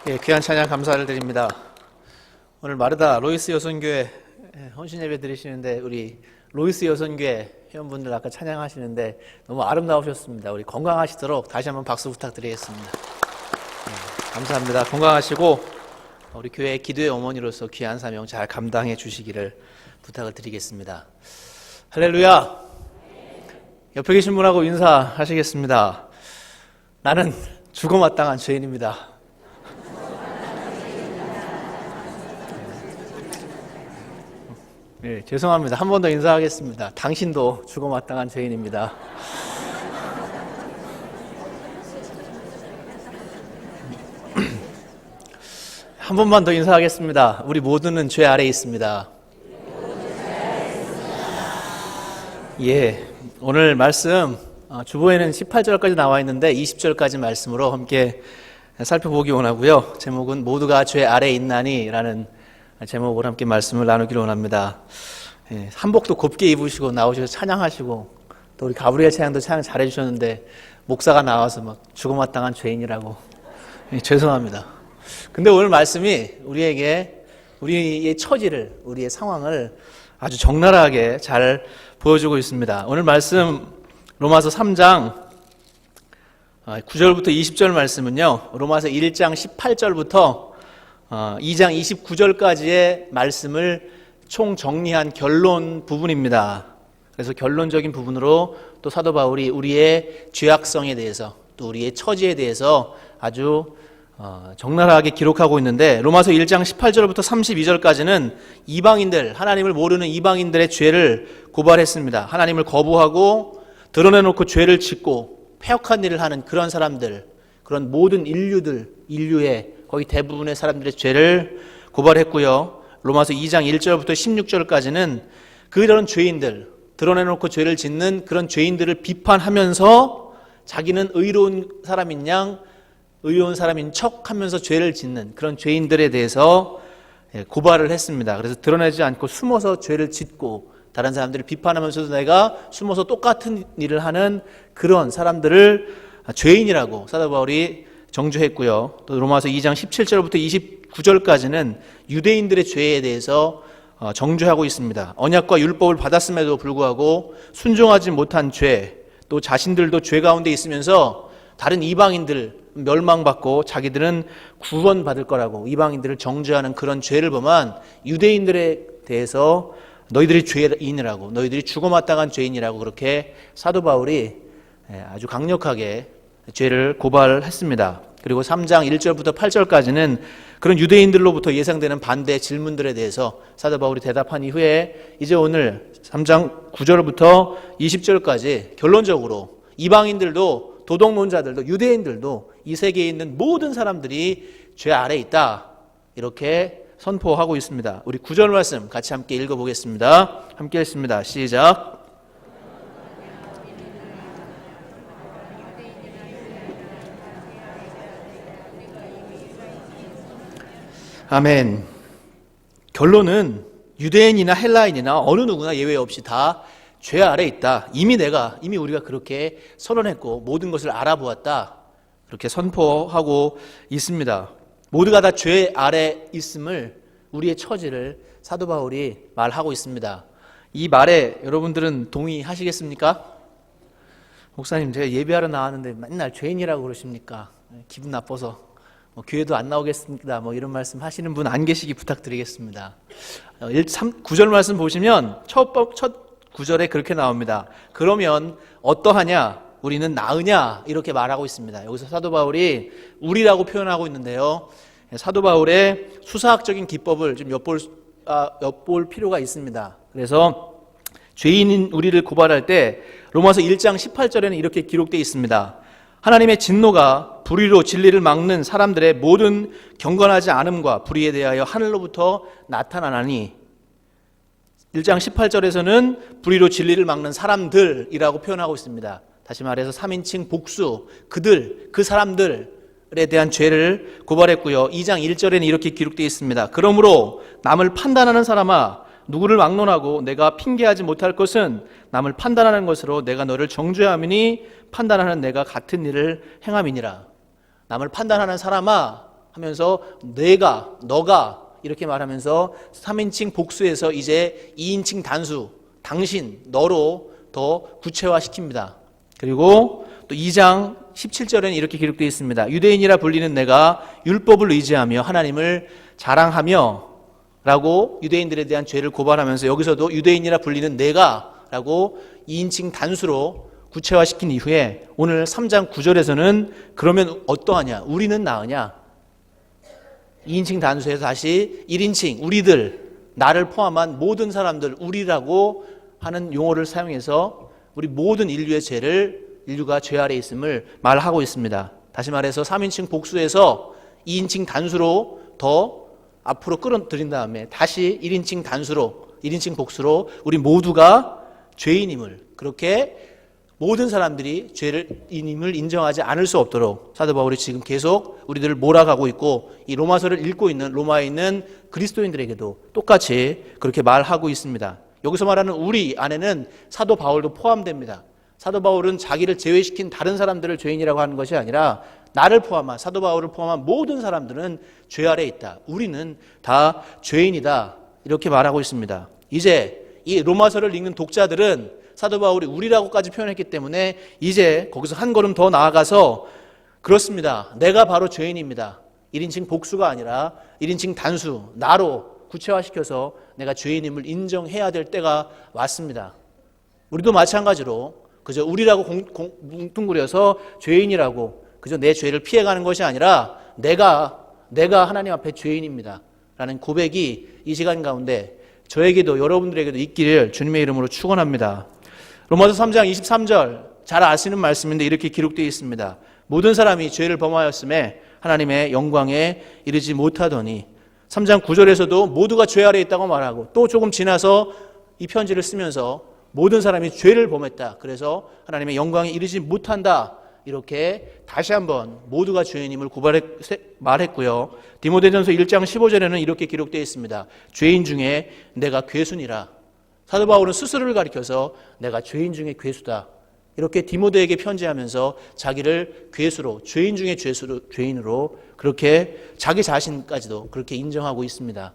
예, 귀한 찬양 감사를 드립니다. 오늘 마르다 로이스 여선교회 헌신 예배 드리시는데 우리 로이스 여선교회 회원분들 아까 찬양하시는데 너무 아름다우셨습니다. 우리 건강하시도록 다시 한번 박수 부탁드리겠습니다. 예, 감사합니다. 건강하시고 우리 교회 기도의 어머니로서 귀한 사명 잘 감당해 주시기를 부탁을 드리겠습니다. 할렐루야. 옆에 계신 분하고 인사하시겠습니다. 나는 죽어마땅한 죄인입니다. 네, 죄송합니다. 한 번 더 인사하겠습니다. 당신도 죽어마땅한 죄인입니다. 한 번만 더 인사하겠습니다. 우리 모두는 죄 아래에 있습니다. 예, 오늘 말씀 주보에는 18절까지 나와 있는데 20절까지 말씀으로 함께 살펴보기 원하고요. 제목은 모두가 죄 아래에 있나니 라는 제목으로 함께 말씀을 나누기를 원합니다. 예, 한복도 곱게 입으시고 나오셔서 찬양하시고 또 우리 가브리엘 찬양도 찬양 잘해주셨는데 목사가 나와서 막 죽어마땅한 죄인이라고 죄송합니다. 근데 오늘 말씀이 우리에게 우리의 처지를 우리의 상황을 아주 적나라하게 잘 보여주고 있습니다. 오늘 말씀 로마서 3장 9절부터 20절 말씀은요, 로마서 1장 18절부터 2장 29절까지의 말씀을 총정리한 결론 부분입니다. 그래서 결론적인 부분으로 또 사도 바울이 우리의 죄악성에 대해서 또 우리의 처지에 대해서 아주 적나라하게 기록하고 있는데, 로마서 1장 18절부터 32절까지는 이방인들, 하나님을 모르는 이방인들의 죄를 고발했습니다. 하나님을 거부하고 드러내놓고 죄를 짓고 패역한 일을 하는 그런 사람들, 그런 모든 인류의 거의 대부분의 사람들의 죄를 고발했고요. 로마서 2장 1절부터 16절까지는 그런 죄인들, 드러내놓고 죄를 짓는 그런 죄인들을 비판하면서 자기는 의로운 사람인 양, 의로운 사람인 척 하면서 죄를 짓는 그런 죄인들에 대해서 고발을 했습니다. 그래서 드러내지 않고 숨어서 죄를 짓고 다른 사람들을 비판하면서도 내가 숨어서 똑같은 일을 하는 그런 사람들을 죄인이라고 사도 바울이 정죄했고요. 또 로마서 2장 17절부터 29절까지는 유대인들의 죄에 대해서 정죄하고 있습니다. 언약과 율법을 받았음에도 불구하고 순종하지 못한 죄, 또 자신들도 죄 가운데 있으면서 다른 이방인들 멸망받고 자기들은 구원받을 거라고 이방인들을 정죄하는 그런 죄를 범한 유대인들에 대해서 너희들이 죄인이라고, 너희들이 죽어마땅한 죄인이라고 그렇게 사도 바울이 아주 강력하게 죄를 고발했습니다. 그리고 3장 1절부터 8절까지는 그런 유대인들로부터 예상되는 반대 질문들에 대해서 사도 바울이 대답한 이후에 이제 오늘 3장 9절부터 20절까지 결론적으로 이방인들도 도덕론자들도 유대인들도 이 세계에 있는 모든 사람들이 죄 아래에 있다, 이렇게 선포하고 있습니다. 우리 9절 말씀 같이 함께 읽어보겠습니다. 함께 읽습니다. 시작. 아멘. 결론은 유대인이나 헬라인이나 어느 누구나 예외 없이 다 죄 아래에 있다. 이미 우리가 그렇게 선언했고 모든 것을 알아보았다, 그렇게 선포하고 있습니다. 모두가 다 죄 아래 있음을, 우리의 처지를 사도 바울이 말하고 있습니다. 이 말에 여러분들은 동의하시겠습니까? 목사님, 제가 예배하러 나왔는데 맨날 죄인이라고 그러십니까? 기분 나빠서 교회도 안 나오겠습니다, 이런 말씀 하시는 분 안 계시기 부탁드리겠습니다. 9절 말씀 보시면 첫 9절에 그렇게 나옵니다. 그러면 어떠하냐? 우리는 나으냐? 이렇게 말하고 있습니다. 여기서 사도 바울이 우리라고 표현하고 있는데요, 사도 바울의 수사학적인 기법을 좀 엿볼 필요가 있습니다. 그래서 죄인인 우리를 고발할 때 로마서 1장 18절에는 이렇게 기록되어 있습니다. 하나님의 진노가 불의로 진리를 막는 사람들의 모든 경건하지 않음과 불의에 대하여 하늘로부터 나타나나니, 1장 18절에서는 불의로 진리를 막는 사람들이라고 표현하고 있습니다. 다시 말해서 3인칭 복수, 그 사람들에 대한 죄를 고발했고요. 2장 1절에는 이렇게 기록되어 있습니다. 그러므로 남을 판단하는 사람아, 누구를 막론하고 내가 핑계하지 못할 것은 남을 판단하는 것으로 내가 너를 정죄함이니 판단하는 내가 같은 일을 행함이니라. 남을 판단하는 사람아, 하면서 내가, 너가 이렇게 말하면서 3인칭 복수에서 이제 2인칭 단수, 당신, 너로 더 구체화시킵니다. 그리고 또 2장 17절에는 이렇게 기록되어 있습니다. 유대인이라 불리는 내가 율법을 의지하며 하나님을 자랑하며 라고 유대인들에 대한 죄를 고발하면서 여기서도 유대인이라 불리는 내가 라고 2인칭 단수로 구체화시킨 이후에 오늘 3장 9절에서는 그러면 어떠하냐? 우리는 나으냐? 2인칭 단수에서 다시 1인칭 우리들, 나를 포함한 모든 사람들 우리라고 하는 용어를 사용해서 우리 모든 인류의 죄를 인류가 죄 아래 있음을 말하고 있습니다. 다시 말해서 3인칭 복수에서 2인칭 단수로 더 앞으로 끌어들인 다음에 다시 1인칭 단수로 1인칭 복수로 우리 모두가 죄인임을 그렇게 모든 사람들이 죄인임을 인정하지 않을 수 없도록 사도 바울이 지금 계속 우리들을 몰아가고 있고 이 로마서를 읽고 있는 로마에 있는 그리스도인들에게도 똑같이 그렇게 말하고 있습니다. 여기서 말하는 우리 안에는 사도 바울도 포함됩니다. 사도 바울은 자기를 제외시킨 다른 사람들을 죄인이라고 하는 것이 아니라 나를 포함한 사도 바울을 포함한 모든 사람들은 죄 아래에 있다. 우리는 다 죄인이다. 이렇게 말하고 있습니다. 이제 이 로마서를 읽는 독자들은 사도 바울이 우리라고까지 표현했기 때문에 이제 거기서 한 걸음 더 나아가서 그렇습니다. 내가 바로 죄인입니다. 1인칭 복수가 아니라 1인칭 단수, 나로 구체화시켜서 내가 죄인임을 인정해야 될 때가 왔습니다. 우리도 마찬가지로 그저 우리라고 뭉뚱그려서 죄인이라고 그저 내 죄를 피해가는 것이 아니라 내가 하나님 앞에 죄인입니다. 라는 고백이 이 시간 가운데 저에게도 여러분들에게도 있기를 주님의 이름으로 축원합니다. 로마서 3장 23절 잘 아시는 말씀인데 이렇게 기록되어 있습니다. 모든 사람이 죄를 범하였음에 하나님의 영광에 이르지 못하더니 3장 9절에서도 모두가 죄 아래 있다고 말하고 또 조금 지나서 이 편지를 쓰면서 모든 사람이 죄를 범했다. 그래서 하나님의 영광에 이르지 못한다. 이렇게 다시 한번 모두가 죄인임을 말했고요. 디모데전서 1장 15절에는 이렇게 기록되어 있습니다. 죄인 중에 내가 괴순이라. 사도 바울은 스스로를 가리켜서 내가 죄인 중에 괴수다. 이렇게 디모데에게 편지하면서 자기를 괴수로, 죄인 중에 죄인으로 그렇게 자기 자신까지도 그렇게 인정하고 있습니다.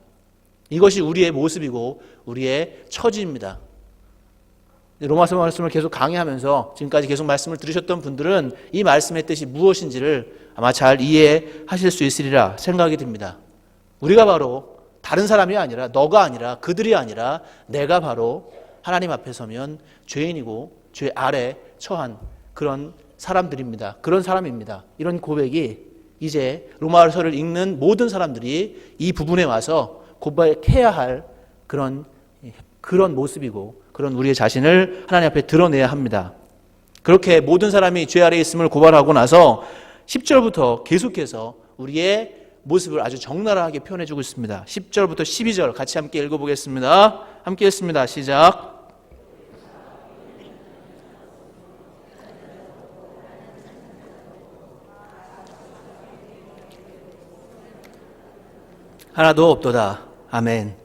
이것이 우리의 모습이고 우리의 처지입니다. 로마서 말씀을 계속 강의하면서 지금까지 계속 말씀을 들으셨던 분들은 이 말씀의 뜻이 무엇인지를 아마 잘 이해하실 수 있으리라 생각이 듭니다. 우리가 바로 다른 사람이 아니라 너가 아니라 그들이 아니라 내가 바로 하나님 앞에 서면 죄인이고 죄 아래 처한 그런 사람들입니다. 그런 사람입니다. 이런 고백이 이제 로마서를 읽는 모든 사람들이 이 부분에 와서 고백해야 할 그런 모습이고 그런 우리의 자신을 하나님 앞에 드러내야 합니다. 그렇게 모든 사람이 죄 아래에 있음을 고발하고 나서 10절부터 계속해서 우리의 모습을 아주 적나라하게 표현해주고 있습니다. 10절부터 12절 같이 함께 읽어보겠습니다. 함께 했습니다. 시작. 하나도 없도다. 아멘.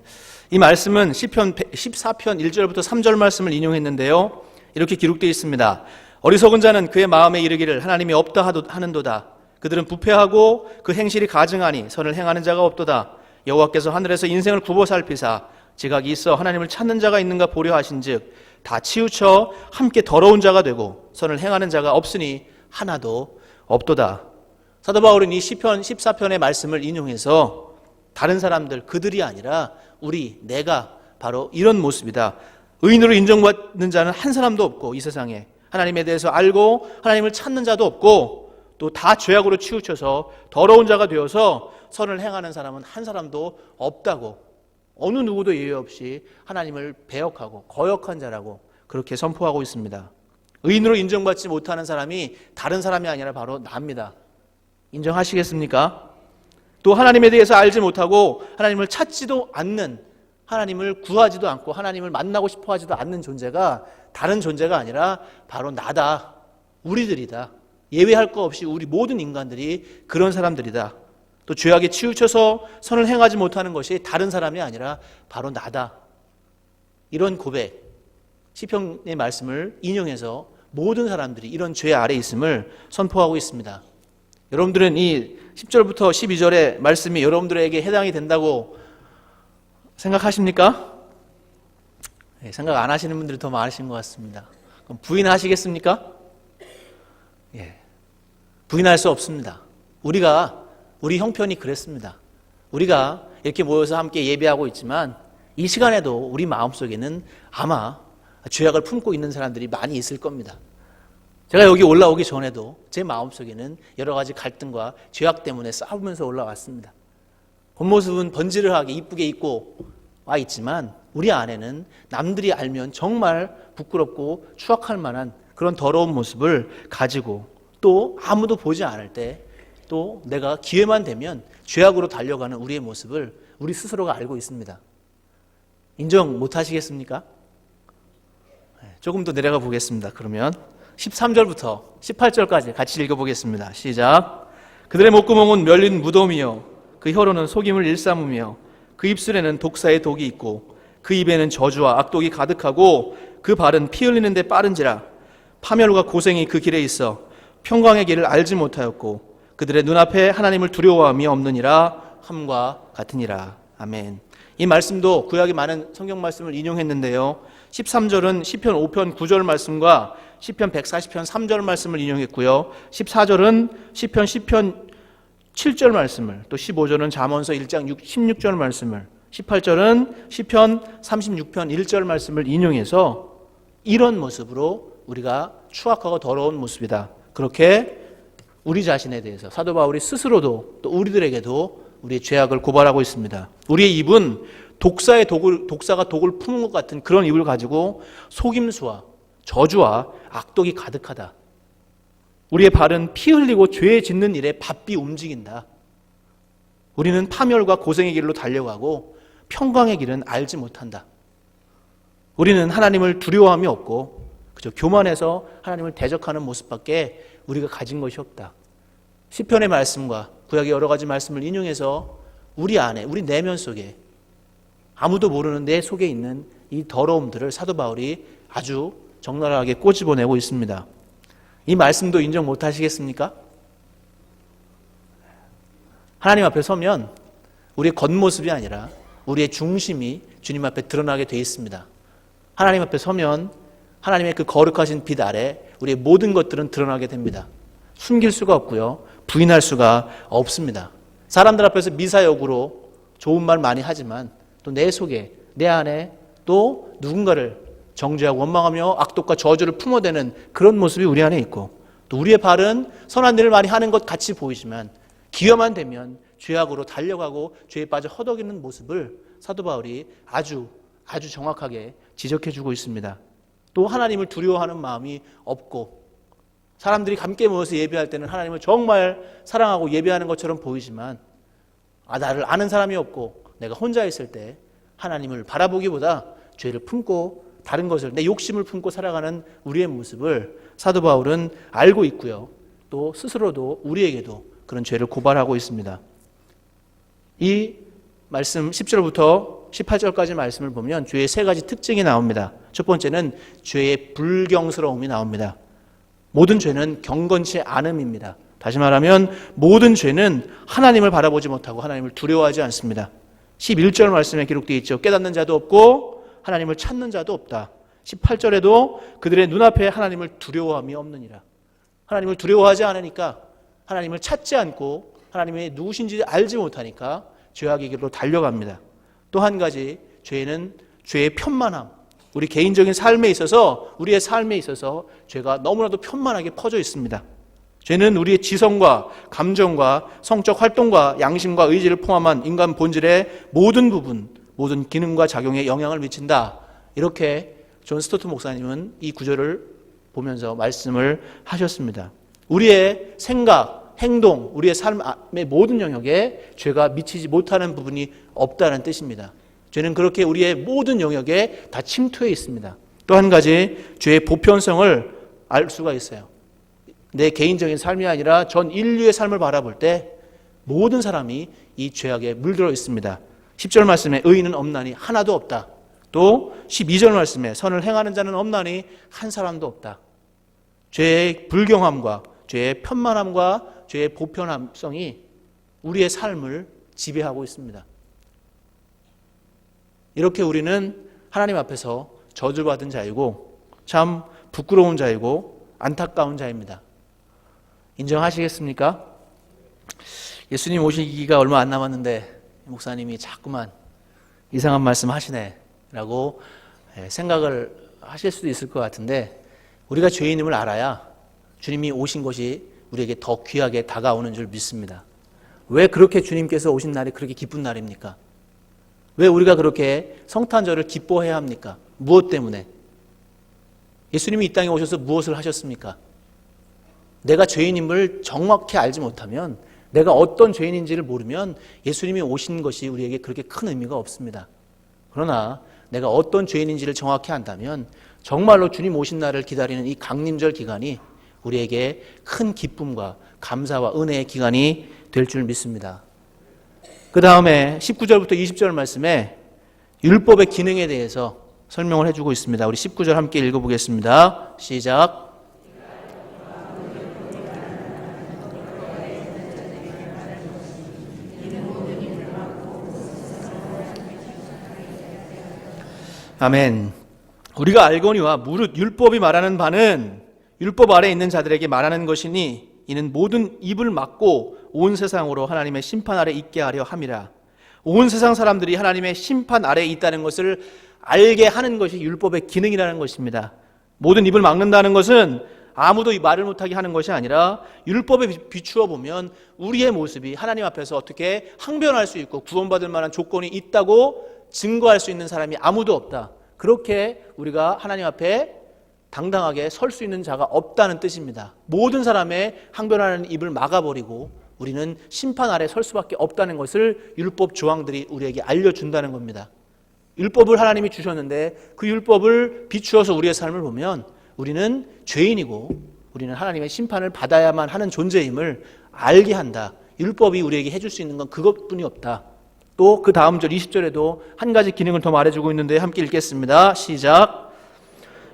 이 말씀은 시편 14편 1절부터 3절 말씀을 인용했는데요. 이렇게 기록되어 있습니다. 어리석은 자는 그의 마음에 이르기를 하나님이 없다 하는도다. 그들은 부패하고 그 행실이 가증하니 선을 행하는 자가 없도다. 여호와께서 하늘에서 인생을 굽어 살피사 지각이 있어 하나님을 찾는 자가 있는가 보려 하신즉 다 치우쳐 함께 더러운 자가 되고 선을 행하는 자가 없으니 하나도 없도다. 사도 바울은 이 시편 14편의 말씀을 인용해서 다른 사람들 그들이 아니라 내가 바로 이런 모습이다. 의인으로 인정받는 자는 한 사람도 없고 이 세상에 하나님에 대해서 알고 하나님을 찾는 자도 없고 또 다 죄악으로 치우쳐서 더러운 자가 되어서 선을 행하는 사람은 한 사람도 없다고 어느 누구도 예외 없이 하나님을 배역하고 거역한 자라고 그렇게 선포하고 있습니다. 의인으로 인정받지 못하는 사람이 다른 사람이 아니라 바로 나입니다. 인정하시겠습니까? 또 하나님에 대해서 알지 못하고 하나님을 찾지도 않는 하나님을 구하지도 않고 하나님을 만나고 싶어 하지도 않는 존재가 다른 존재가 아니라 바로 나다. 우리들이다. 예외할 거 없이 우리 모든 인간들이 그런 사람들이다. 또 죄악에 치우쳐서 선을 행하지 못하는 것이 다른 사람이 아니라 바로 나다. 이런 고백, 시편의 말씀을 인용해서 모든 사람들이 이런 죄 아래 있음을 선포하고 있습니다. 여러분들은 이 10절부터 12절의 말씀이 여러분들에게 해당이 된다고 생각하십니까? 생각 안 하시는 분들이 더 많으신 것 같습니다. 그럼 부인하시겠습니까? 부인할 수 없습니다. 우리 형편이 그랬습니다. 우리가 이렇게 모여서 함께 예배하고 있지만 이 시간에도 우리 마음속에는 아마 죄악을 품고 있는 사람들이 많이 있을 겁니다. 제가 여기 올라오기 전에도 제 마음속에는 여러 가지 갈등과 죄악 때문에 싸우면서 올라왔습니다. 겉모습은 번지르하게 이쁘게 입고 와 있지만 우리 안에는 남들이 알면 정말 부끄럽고 추악할 만한 그런 더러운 모습을 가지고 또 아무도 보지 않을 때 또 내가 기회만 되면 죄악으로 달려가는 우리의 모습을 우리 스스로가 알고 있습니다. 인정 못 하시겠습니까? 조금 더 내려가 보겠습니다. 그러면 13절부터 18절까지 같이 읽어보겠습니다. 시작. 그들의 목구멍은 멸린 무덤이요 그 혀로는 속임을 일삼으며 그 입술에는 독사의 독이 있고 그 입에는 저주와 악독이 가득하고 그 발은 피 흘리는 데 빠른지라 파멸과 고생이 그 길에 있어 평강의 길을 알지 못하였고 그들의 눈앞에 하나님을 두려워함이 없느니라 함과 같으니라. 아멘. 이 말씀도 구약의 많은 성경 말씀을 인용했는데요. 13절은 시편 5편 9절 말씀과 시편 140편 3절 말씀을 인용했고요. 14절은 시편 7절 말씀을, 또 15절은 잠언서 1장 16절 말씀을, 18절은 시편 36편 1절 말씀을 인용해서 이런 모습으로 우리가 추악하고 더러운 모습이다. 그렇게 우리 자신에 대해서 사도 바울이 스스로도 또 우리들에게도 우리의 죄악을 고발하고 있습니다. 우리의 입은 독사가 독을 품은 것 같은 그런 입을 가지고 속임수와 저주와 악독이 가득하다. 우리의 발은 피 흘리고 죄 짓는 일에 바삐 움직인다. 우리는 파멸과 고생의 길로 달려가고 평강의 길은 알지 못한다. 우리는 하나님을 두려워함이 없고 그저 교만해서 하나님을 대적하는 모습밖에 우리가 가진 것이 없다. 시편의 말씀과 구약의 여러 가지 말씀을 인용해서 우리 안에, 우리 내면 속에 아무도 모르는 내 속에 있는 이 더러움들을 사도 바울이 아주 적나라하게 꼬집어내고 있습니다. 이 말씀도 인정 못 하시겠습니까? 하나님 앞에 서면 우리의 겉모습이 아니라 우리의 중심이 주님 앞에 드러나게 돼 있습니다. 하나님 앞에 서면 하나님의 그 거룩하신 빛 아래 우리의 모든 것들은 드러나게 됩니다. 숨길 수가 없고요. 부인할 수가 없습니다. 사람들 앞에서 미사역으로 좋은 말 많이 하지만 또 내 속에, 내 안에 또 누군가를 정죄하고 원망하며 악독과 저주를 품어대는 그런 모습이 우리 안에 있고 또 우리의 발은 선한 일을 많이 하는 것 같이 보이지만 기회만 되면 죄악으로 달려가고 죄에 빠져 허덕이는 모습을 사도 바울이 아주 정확하게 지적해주고 있습니다. 또 하나님을 두려워하는 마음이 없고 사람들이 함께 모여서 예배할 때는 하나님을 정말 사랑하고 예배하는 것처럼 보이지만 나를 아는 사람이 없고 내가 혼자 있을 때 하나님을 바라보기보다 죄를 품고 다른 것을 내 욕심을 품고 살아가는 우리의 모습을 사도 바울은 알고 있고요. 또 스스로도 우리에게도 그런 죄를 고발하고 있습니다. 이 말씀 10절부터 18절까지 말씀을 보면 죄의 세 가지 특징이 나옵니다. 첫 번째는 죄의 불경스러움이 나옵니다. 모든 죄는 경건치 않음입니다. 다시 말하면 모든 죄는 하나님을 바라보지 못하고 하나님을 두려워하지 않습니다. 11절 말씀에 기록되어 있죠. 깨닫는 자도 없고 하나님을 찾는 자도 없다. 18절에도 그들의 눈앞에 하나님을 두려워함이 없느니라. 하나님을 두려워하지 않으니까 하나님을 찾지 않고 하나님이 누구신지 알지 못하니까 죄악의 길로 달려갑니다. 또 한 가지 죄는 죄의 편만함. 우리 개인적인 삶에 있어서 우리의 삶에 있어서 죄가 너무나도 편만하게 퍼져 있습니다. 죄는 우리의 지성과 감정과 성적 활동과 양심과 의지를 포함한 인간 본질의 모든 부분, 모든 기능과 작용에 영향을 미친다. 이렇게 존 스토트 목사님은 이 구절을 보면서 말씀을 하셨습니다. 우리의 생각, 행동, 우리의 삶의 모든 영역에 죄가 미치지 못하는 부분이 없다는 뜻입니다. 죄는 그렇게 우리의 모든 영역에 다 침투해 있습니다. 또 한 가지 죄의 보편성을 알 수가 있어요. 내 개인적인 삶이 아니라 전 인류의 삶을 바라볼 때 모든 사람이 이 죄악에 물들어 있습니다. 10절 말씀에 의인은 없나니 하나도 없다. 또 12절 말씀에 선을 행하는 자는 없나니 한 사람도 없다. 죄의 불경함과 죄의 편만함과 죄의 보편성이 우리의 삶을 지배하고 있습니다. 이렇게 우리는 하나님 앞에서 저주받은 자이고 참 부끄러운 자이고 안타까운 자입니다. 인정하시겠습니까? 예수님 오시기가 얼마 안 남았는데 목사님이 자꾸만 이상한 말씀 하시네 라고 생각을 하실 수도 있을 것 같은데, 우리가 죄인임을 알아야 주님이 오신 것이 우리에게 더 귀하게 다가오는 줄 믿습니다. 왜 그렇게 주님께서 오신 날이 그렇게 기쁜 날입니까? 왜 우리가 그렇게 성탄절을 기뻐해야 합니까? 무엇 때문에? 예수님이 이 땅에 오셔서 무엇을 하셨습니까? 내가 죄인임을 정확히 알지 못하면, 내가 어떤 죄인인지를 모르면 예수님이 오신 것이 우리에게 그렇게 큰 의미가 없습니다. 그러나 내가 어떤 죄인인지를 정확히 안다면 정말로 주님 오신 날을 기다리는 이 강림절 기간이 우리에게 큰 기쁨과 감사와 은혜의 기간이 될 줄 믿습니다. 그 다음에 19절부터 20절 말씀에 율법의 기능에 대해서 설명을 해주고 있습니다. 우리 19절 함께 읽어보겠습니다. 시작. 아멘. 우리가 알거니와 무릇 율법이 말하는 바는 율법 아래 있는 자들에게 말하는 것이니 이는 모든 입을 막고 온 세상으로 하나님의 심판 아래 있게 하려 함이라. 온 세상 사람들이 하나님의 심판 아래에 있다는 것을 알게 하는 것이 율법의 기능이라는 것입니다. 모든 입을 막는다는 것은 아무도 말을 못하게 하는 것이 아니라 율법에 비추어 보면 우리의 모습이 하나님 앞에서 어떻게 항변할 수 있고 구원받을 만한 조건이 있다고 증거할 수 있는 사람이 아무도 없다. 그렇게 우리가 하나님 앞에 당당하게 설 수 있는 자가 없다는 뜻입니다. 모든 사람의 항변하는 입을 막아버리고 우리는 심판 아래 설 수밖에 없다는 것을 율법 조항들이 우리에게 알려준다는 겁니다. 율법을 하나님이 주셨는데 그 율법을 비추어서 우리의 삶을 보면 우리는 죄인이고 우리는 하나님의 심판을 받아야만 하는 존재임을 알게 한다. 율법이 우리에게 해줄 수 있는 건 그것뿐이 없다. 또 그 다음 절 20절에도 한 가지 기능을 더 말해주고 있는데 함께 읽겠습니다. 시작.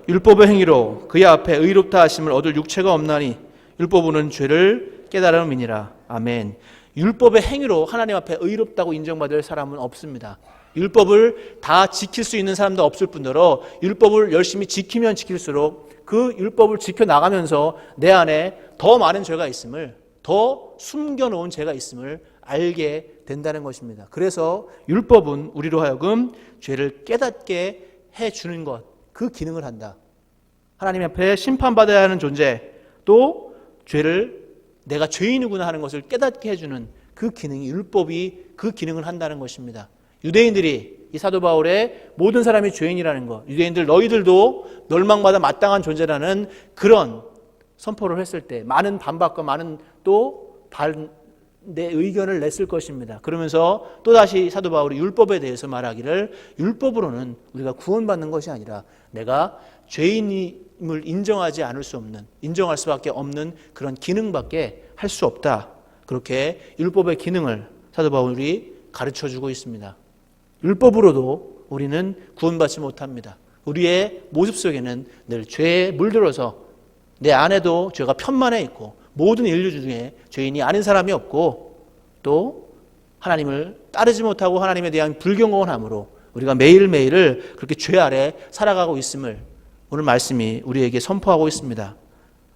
율법의 행위로 그의 앞에 의롭다 하심을 얻을 육체가 없나니 율법은 죄를 깨달음이니라. 아멘. 율법의 행위로 하나님 앞에 의롭다고 인정받을 사람은 없습니다. 율법을 다 지킬 수 있는 사람도 없을 뿐더러 율법을 열심히 지키면 지킬수록 그 율법을 지켜나가면서 내 안에 더 많은 죄가 있음을, 더 숨겨놓은 죄가 있음을 알게 된다는 것입니다. 그래서 율법은 우리로 하여금 죄를 깨닫게 해주는 것, 그 기능을 한다. 하나님 앞에 심판받아야 하는 존재, 또 죄를 내가 죄인이구나 하는 것을 깨닫게 해주는 그 기능이, 율법이 그 기능을 한다는 것입니다. 유대인들이 이 사도 바울의 모든 사람이 죄인이라는 것, 유대인들 너희들도 멸망받아 마땅한 존재라는 그런 선포를 했을 때 많은 반박과 많은 또 내 의견을 냈을 것입니다. 그러면서 또다시 사도 바울이 율법에 대해서 말하기를, 율법으로는 우리가 구원받는 것이 아니라 내가 죄인임을 인정하지 않을 수 없는, 인정할 수밖에 없는 그런 기능밖에 할 수 없다. 그렇게 율법의 기능을 사도 바울이 가르쳐주고 있습니다. 율법으로도 우리는 구원받지 못합니다. 우리의 모습 속에는 늘 죄에 물들어서 내 안에도 죄가 편만해 있고 모든 인류 중에 죄인이 아닌 사람이 없고 또 하나님을 따르지 못하고 하나님에 대한 불경건함으로 우리가 매일매일을 그렇게 죄 아래 살아가고 있음을 오늘 말씀이 우리에게 선포하고 있습니다.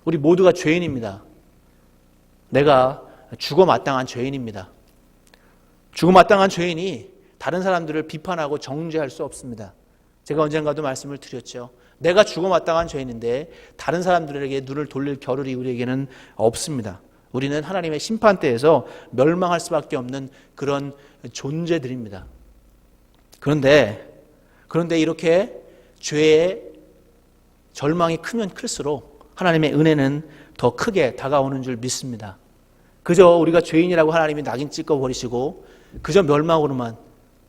우리 모두가 죄인입니다. 내가 죽어 마땅한 죄인입니다. 죽어 마땅한 죄인이 다른 사람들을 비판하고 정죄할 수 없습니다. 제가 언젠가도 말씀을 드렸죠. 내가 죽어 마땅한 죄인인데 다른 사람들에게 눈을 돌릴 겨를이 우리에게는 없습니다. 우리는 하나님의 심판대에서 멸망할 수밖에 없는 그런 존재들입니다. 그런데 이렇게 죄의 절망이 크면 클수록 하나님의 은혜는 더 크게 다가오는 줄 믿습니다. 그저 우리가 죄인이라고 하나님이 낙인 찍어버리시고 그저 멸망으로만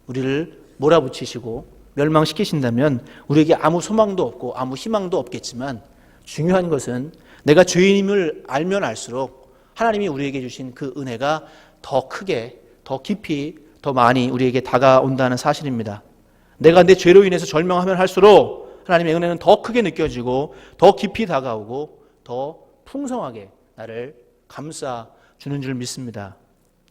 우리를 몰아붙이시고 멸망시키신다면 우리에게 아무 소망도 없고 아무 희망도 없겠지만, 중요한 것은 내가 죄인임을 알면 알수록 하나님이 우리에게 주신 그 은혜가 더 크게, 더 깊이, 더 많이 우리에게 다가온다는 사실입니다. 내가 내 죄로 인해서 절망하면 할수록 하나님의 은혜는 더 크게 느껴지고 더 깊이 다가오고 더 풍성하게 나를 감싸 주는 줄 믿습니다.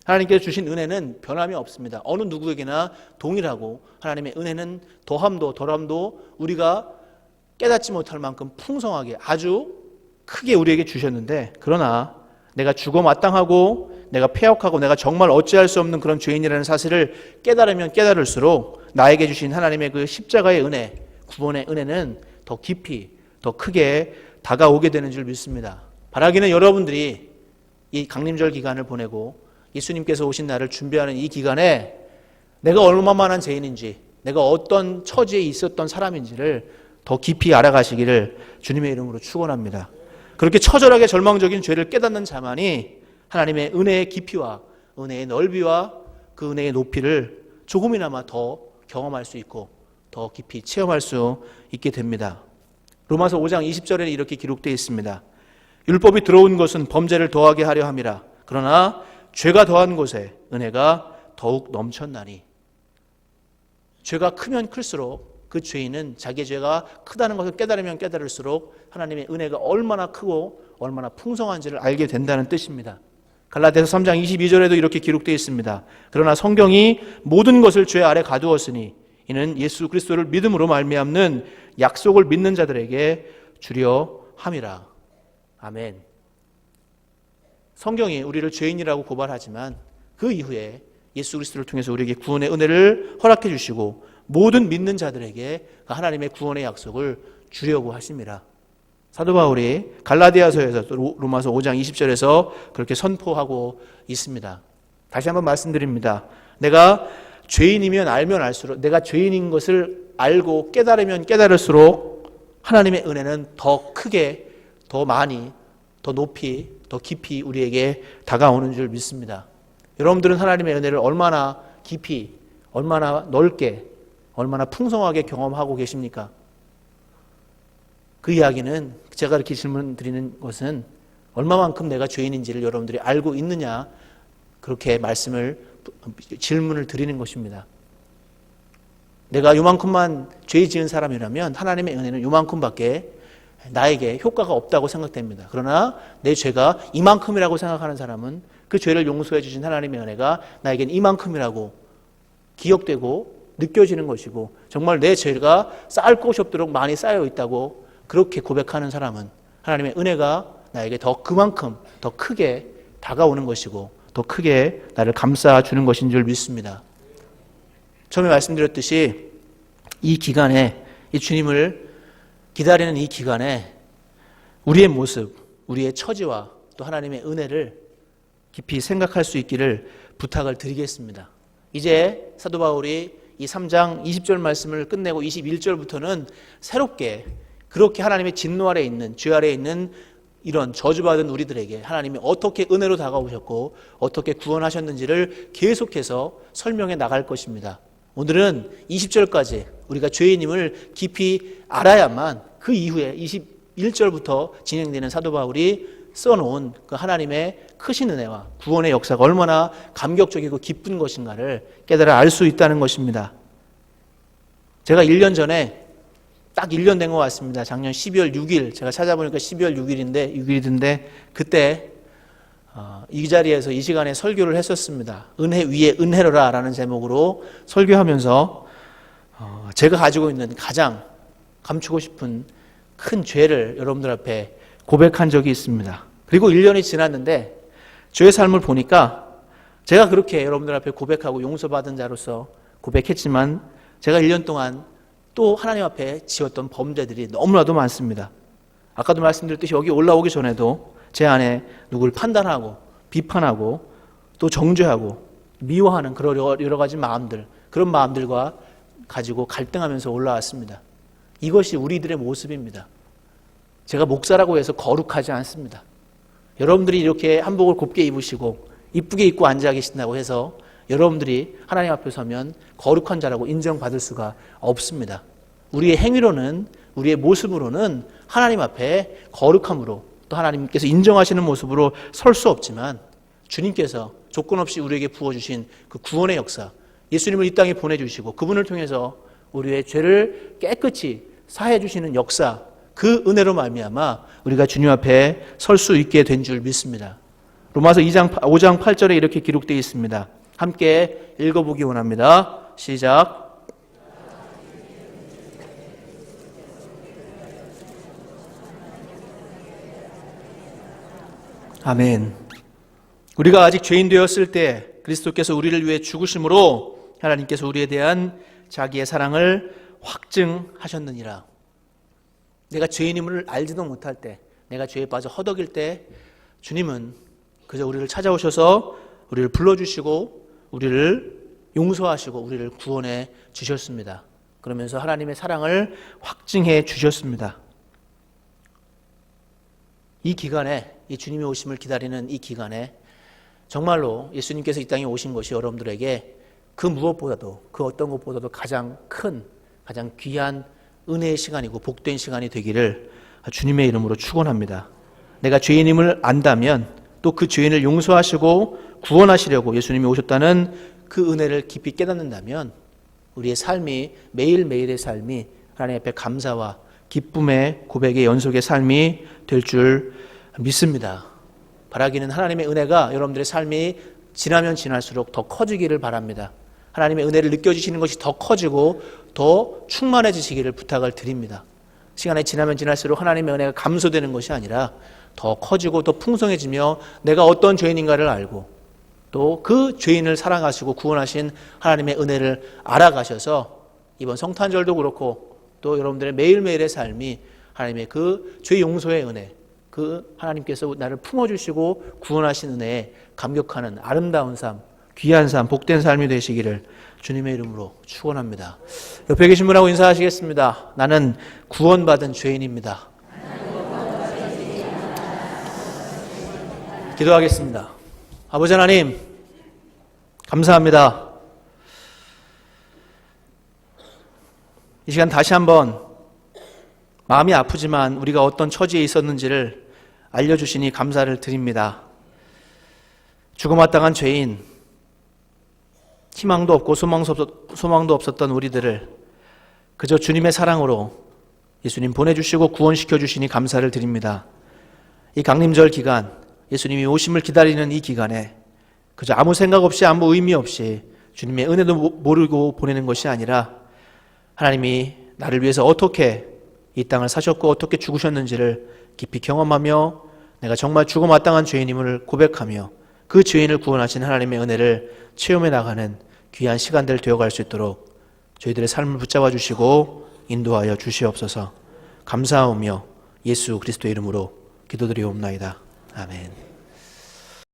하나님께서 주신 은혜는 변함이 없습니다. 어느 누구에게나 동일하고 하나님의 은혜는 더함도 덜함도 우리가 깨닫지 못할 만큼 풍성하게 아주 크게 우리에게 주셨는데, 그러나 내가 죽어 마땅하고 내가 패역하고 내가 정말 어찌할 수 없는 그런 죄인이라는 사실을 깨달으면 깨달을수록 나에게 주신 하나님의 그 십자가의 은혜, 구원의 은혜는 더 깊이 더 크게 다가오게 되는 줄 믿습니다. 바라기는 여러분들이 이 강림절 기간을 보내고 예수님께서 오신 날을 준비하는 이 기간에 내가 얼마만한 죄인인지, 내가 어떤 처지에 있었던 사람인지를 더 깊이 알아가시기를 주님의 이름으로 축원합니다. 그렇게 처절하게 절망적인 죄를 깨닫는 자만이 하나님의 은혜의 깊이와 은혜의 넓이와 그 은혜의 높이를 조금이나마 더 경험할 수 있고 더 깊이 체험할 수 있게 됩니다. 로마서 5장 20절에 이렇게 기록되어 있습니다. 율법이 들어온 것은 범죄를 더하게 하려 함이라. 그러나 죄가 더한 곳에 은혜가 더욱 넘쳤나니. 죄가 크면 클수록 그 죄인은 자기의 죄가 크다는 것을 깨달으면 깨달을수록 하나님의 은혜가 얼마나 크고 얼마나 풍성한지를 알게 된다는 뜻입니다. 갈라디아서 3장 22절에도 이렇게 기록되어 있습니다. 그러나 성경이 모든 것을 죄 아래 가두었으니 이는 예수 그리스도를 믿음으로 말미암는 약속을 믿는 자들에게 주려 함이라. 아멘. 성경이 우리를 죄인이라고 고발하지만 그 이후에 예수 그리스도를 통해서 우리에게 구원의 은혜를 허락해 주시고 모든 믿는 자들에게 하나님의 구원의 약속을 주려고 하십니다. 사도 바울이 갈라디아서에서 로마서 5장 20절에서 그렇게 선포하고 있습니다. 다시 한번 말씀드립니다. 내가 죄인이면 알면 알수록, 내가 죄인인 것을 알고 깨달으면 깨달을수록 하나님의 은혜는 더 크게, 더 많이, 더 높이, 더 깊이 우리에게 다가오는 줄 믿습니다. 여러분들은 하나님의 은혜를 얼마나 깊이, 얼마나 넓게, 얼마나 풍성하게 경험하고 계십니까? 그 이야기는 제가 이렇게 질문 드리는 것은 얼마만큼 내가 죄인인지를 여러분들이 알고 있느냐, 그렇게 질문을 드리는 것입니다. 내가 요만큼만 죄 지은 사람이라면 하나님의 은혜는 요만큼밖에 나에게 효과가 없다고 생각됩니다. 그러나 내 죄가 이만큼이라고 생각하는 사람은 그 죄를 용서해 주신 하나님의 은혜가 나에겐 이만큼이라고 기억되고 느껴지는 것이고, 정말 내 죄가 쌓을 곳이 없도록 많이 쌓여 있다고 그렇게 고백하는 사람은 하나님의 은혜가 나에게 그만큼 더 크게 다가오는 것이고 더 크게 나를 감싸주는 것인 줄 믿습니다. 처음에 말씀드렸듯이 이 기간에, 이 주님을 기다리는 이 기간에 우리의 모습, 우리의 처지와 또 하나님의 은혜를 깊이 생각할 수 있기를 부탁을 드리겠습니다. 이제 사도 바울이 이 3장 20절 말씀을 끝내고 21절부터는 새롭게 그렇게 하나님의 진노 아래에 있는, 죄 아래에 있는 이런 저주받은 우리들에게 하나님이 어떻게 은혜로 다가오셨고 어떻게 구원하셨는지를 계속해서 설명해 나갈 것입니다. 오늘은 20절까지 우리가 죄인임을 깊이 알아야만 그 이후에 21절부터 진행되는 사도 바울이 써놓은 그 하나님의 크신 은혜와 구원의 역사가 얼마나 감격적이고 기쁜 것인가를 깨달아 알 수 있다는 것입니다. 제가 1년 전에 딱 1년 된 것 같습니다. 작년 12월 6일, 제가 찾아보니까 12월 6일인데 그때 이 자리에서 이 시간에 설교를 했었습니다. 은혜 위에 은혜로라 라는 제목으로 설교하면서 제가 가지고 있는 가장 감추고 싶은 큰 죄를 여러분들 앞에 고백한 적이 있습니다. 그리고 1년이 지났는데 저의 삶을 보니까 제가 그렇게 여러분들 앞에 고백하고 용서받은 자로서 고백했지만 제가 1년 동안 또 하나님 앞에 지었던 범죄들이 너무나도 많습니다. 아까도 말씀드렸듯이 여기 올라오기 전에도 제 안에 누구를 판단하고 비판하고 또 정죄하고 미워하는 그런 여러 가지 마음들, 그런 마음들과 가지고 갈등하면서 올라왔습니다. 이것이 우리들의 모습입니다. 제가 목사라고 해서 거룩하지 않습니다. 여러분들이 이렇게 한복을 곱게 입으시고 이쁘게 입고 앉아 계신다고 해서 여러분들이 하나님 앞에 서면 거룩한 자라고 인정받을 수가 없습니다. 우리의 행위로는, 우리의 모습으로는 하나님 앞에 거룩함으로 또 하나님께서 인정하시는 모습으로 설 수 없지만 주님께서 조건 없이 우리에게 부어주신 그 구원의 역사, 예수님을 이 땅에 보내주시고 그분을 통해서 우리의 죄를 깨끗이 사해 주시는 역사, 그 은혜로 말미암아 우리가 주님 앞에 설 수 있게 된 줄 믿습니다. 로마서 5장 8절에 이렇게 기록되어 있습니다. 함께 읽어보기 원합니다. 시작. 아멘. 우리가 아직 죄인 되었을 때 그리스도께서 우리를 위해 죽으심으로 하나님께서 우리에 대한 자기의 사랑을 확증하셨느니라. 내가 죄인임을 알지도 못할 때, 내가 죄에 빠져 허덕일 때 주님은 그저 우리를 찾아오셔서 우리를 불러주시고 우리를 용서하시고 우리를 구원해 주셨습니다. 그러면서 하나님의 사랑을 확증해 주셨습니다. 이 기간에, 이 주님의 오심을 기다리는 이 기간에 정말로 예수님께서 이 땅에 오신 것이 여러분들에게 그 무엇보다도, 그 어떤 것보다도 가장 큰, 가장 귀한 은혜의 시간이고 복된 시간이 되기를 주님의 이름으로 축원합니다. 내가 죄인임을 안다면 또 그 죄인을 용서하시고 구원하시려고 예수님이 오셨다는 그 은혜를 깊이 깨닫는다면 우리의 삶이, 매일매일의 삶이 하나님 앞에 감사와 기쁨의 고백의 연속의 삶이 될 줄 믿습니다. 바라기는 하나님의 은혜가 여러분들의 삶이 지나면 지날수록 더 커지기를 바랍니다. 하나님의 은혜를 느껴지시는 것이 더 커지고 더 충만해지시기를 부탁을 드립니다. 시간이 지나면 지날수록 하나님의 은혜가 감소되는 것이 아니라 더 커지고 더 풍성해지며 내가 어떤 죄인인가를 알고 또 그 죄인을 사랑하시고 구원하신 하나님의 은혜를 알아가셔서 이번 성탄절도 그렇고 또 여러분들의 매일매일의 삶이 하나님의 그 죄 용서의 은혜, 그 하나님께서 나를 품어주시고 구원하신 은혜에 감격하는 아름다운 삶, 귀한 삶, 복된 삶이 되시기를 주님의 이름으로 축원합니다. 옆에 계신 분하고 인사하시겠습니다. 나는 구원받은 죄인입니다. 기도하겠습니다. 아버지 하나님, 감사합니다. 이 시간 다시 한번 마음이 아프지만 우리가 어떤 처지에 있었는지를 알려주시니 감사를 드립니다. 죽어마땅한 죄인, 희망도 없고 소망도 없었던 우리들을 그저 주님의 사랑으로 예수님 보내주시고 구원시켜 주시니 감사를 드립니다. 이 강림절 기간, 예수님이 오심을 기다리는 이 기간에 그저 아무 생각 없이 아무 의미 없이 주님의 은혜도 모르고 보내는 것이 아니라 하나님이 나를 위해서 어떻게 이 땅을 사셨고 어떻게 죽으셨는지를 깊이 경험하며 내가 정말 죽어마땅한 죄인임을 고백하며 그 죄인을 구원하신 하나님의 은혜를 체험해 나가는 귀한 시간들 되어갈 수 있도록 저희들의 삶을 붙잡아 주시고 인도하여 주시옵소서. 감사하며 예수 그리스도의 이름으로 기도드리옵나이다. 아멘.